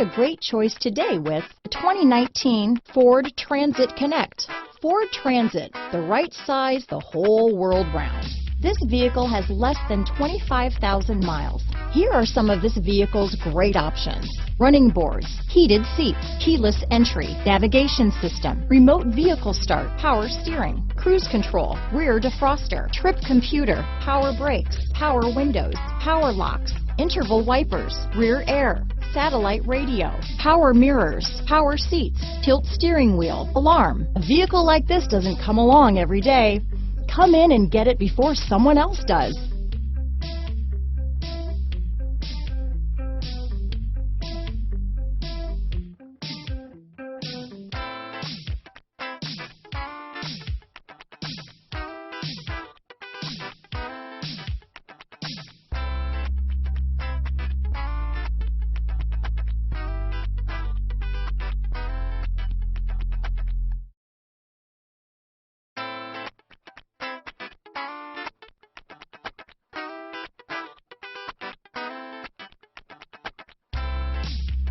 a great choice today with the 2019 Ford Transit Connect. Ford Transit, the right size the whole world round. This vehicle has less than 25,000 miles. Here are some of this vehicle's great options: running boards, heated seats, keyless entry, navigation system, remote vehicle start, power steering, cruise control, rear defroster, trip computer, power brakes, power windows, power locks, interval wipers, rear air, satellite radio, power mirrors, power seats, tilt steering wheel, alarm. A vehicle like this doesn't come along every day. Come in and get it before someone else does.